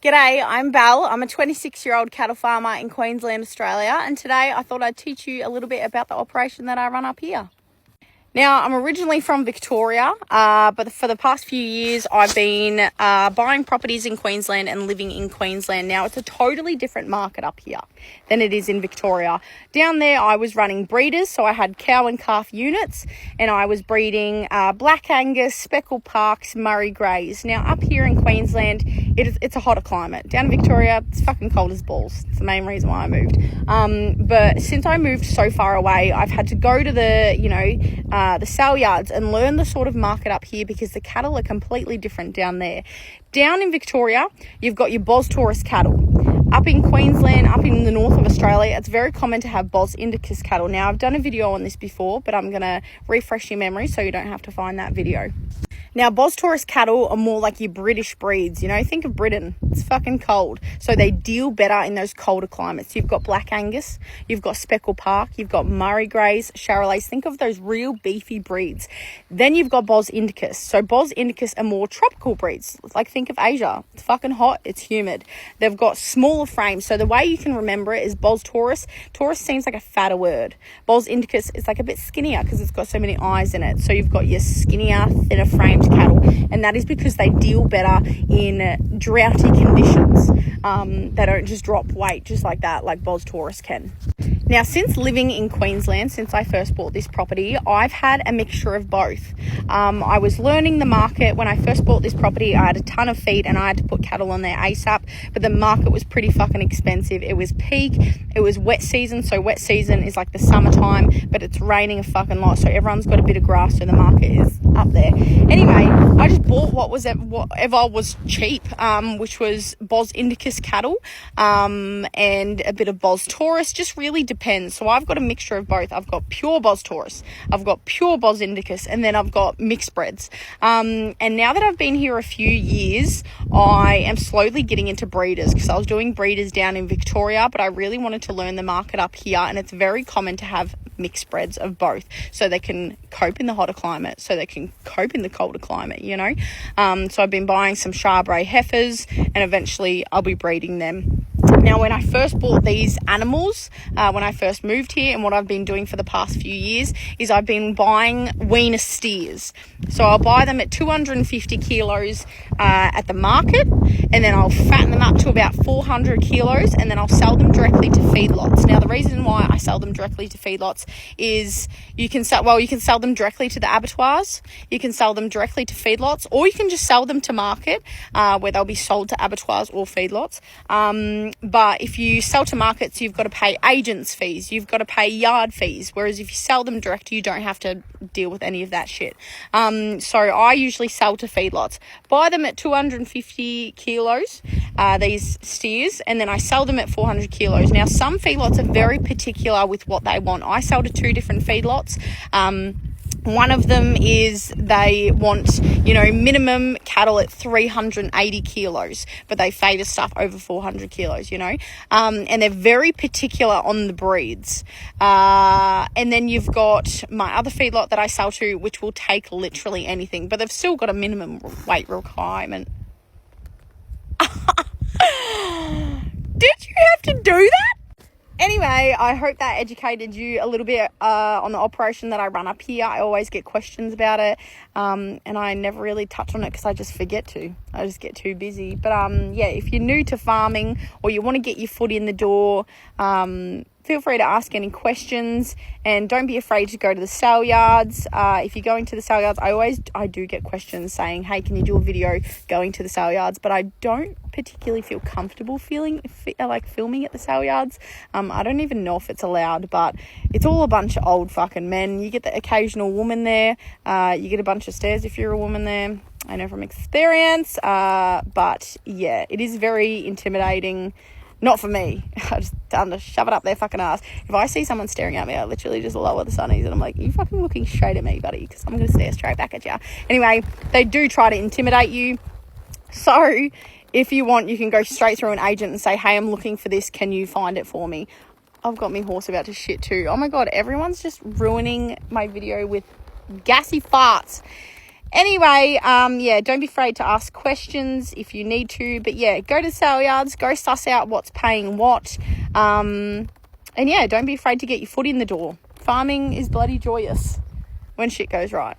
G'day, I'm Belle. I'm a 26-year-old cattle farmer in Queensland, Australia, and today I thought I'd teach you a little bit about the operation that I run up here. Now, I'm originally from Victoria, but for the past few years, I've been buying properties in Queensland and living in Queensland. Now, it's a totally different market up here than it is in Victoria. Down there, I was running breeders, so I had cow and calf units, and I was breeding Black Angus, Speckled Parks, Murray Greys. Now, up here in Queensland, it's a hotter climate. Down in Victoria, it's fucking cold as balls. It's the main reason why I moved. But since I moved so far away, I've had to go to the sale yards and learn the sort of market up here because the cattle are completely different down there. Down in Victoria, you've got your Bos Taurus cattle. Up in Queensland, up in the north of Australia, it's very common to have Bos Indicus cattle. Now, I've done a video on this before, but I'm going to refresh your memory so you don't have to find that video. Now, Bos Taurus cattle are more like your British breeds. You know, think of Britain. It's fucking cold. So they deal better in those colder climates. You've got Black Angus, you've got Speckled Park, you've got Murray Greys, Charolais. Think of those real beefy breeds. Then you've got Bos Indicus. So Bos Indicus are more tropical breeds. Like, think of Asia. It's fucking hot. It's humid. They've got smaller frames. So the way you can remember it is Bos Taurus. Taurus seems like a fatter word. Bos Indicus is like a bit skinnier because it's got so many eyes in it. So you've got your skinnier, thinner framed cattle, and that is because they deal better in droughty conditions. They don't just drop weight just like that, like Bos Taurus can. Now, since living in Queensland, since I first bought this property, I've had a mixture of both. I was learning the market. When I first bought this property, I had a ton of feed and I had to put cattle on there ASAP, but the market was pretty fucking expensive. It was peak, it was wet season, so wet season is like the summertime, but it's raining a fucking lot, so everyone's got a bit of grass, so the market is up there. Anyway, I just bought whatever was cheap, which was Bos Indicus cattle, and a bit of Bos Taurus. Just really depends. So I've got a mixture of both. I've got pure Bos Taurus, I've got pure Bos Indicus, and then I've got mixed breds. And now that I've been here a few years, I am slowly getting into breeders because I was doing breeders down in Victoria, but I really wanted to learn the market up here, and it's very common to have mixed breds of both so they can cope in the hotter climate, so they can cope in the colder climate, you know. So I've been buying some Charbray heifers and eventually I'll be breeding them. Now, when I first bought these animals, when I first moved here, and what I've been doing for the past few years is I've been buying weaner steers. So I'll buy them at 250 kilos at the market, and then I'll fatten them up to about 400 kilos, and then I'll sell them directly to feedlots. Now, the reason why I sell them directly to feedlots is you can sell them directly to the abattoirs, you can sell them directly to feedlots, or you can just sell them to market where they'll be sold to abattoirs or feedlots. But if you sell to markets, you've got to pay agents fees, you've got to pay yard fees, whereas if you sell them direct, you don't have to deal with any of that shit. So I usually sell to feedlots, buy them at 250 kilos, these steers, and then I sell them at 400 kilos. Now, some feedlots are very particular with what they want. I sell to two different feedlots. One of them is they want, minimum cattle at 380 kilos, but they favour stuff over 400 kilos, and they're very particular on the breeds. And then you've got my other feedlot that I sell to, which will take literally anything, but they've still got a minimum weight requirement. Did you have to do that? Anyway, I hope that educated you a little bit on the operation that I run up here. I always get questions about it, and I never really touch on it because I just forget to. I just get too busy. But if you're new to farming or you want to get your foot in the door, feel free to ask any questions, and don't be afraid to go to the sale yards. If you're going to the sale yards, I do get questions saying, hey, can you do a video going to the sale yards? But I don't particularly feel comfortable filming at the sale yards. I don't even know if it's allowed, but it's all a bunch of old fucking men. You get the occasional woman there. You get a bunch of stares if you're a woman there. I know from experience. But yeah, it is very intimidating. Not for me. I just shove it up their fucking ass. If I see someone staring at me, I literally just lower the sunnies and I'm like, you fucking looking straight at me, buddy, because I'm going to stare straight back at you. Anyway, they do try to intimidate you. So if you want, you can go straight through an agent and say, hey, I'm looking for this. Can you find it for me? I've got my horse about to shit too. Oh my God, everyone's just ruining my video with gassy farts. Anyway, yeah, don't be afraid to ask questions if you need to. But yeah, go to sale yards, go suss out what's paying what. And yeah, don't be afraid to get your foot in the door. Farming is bloody joyous when shit goes right.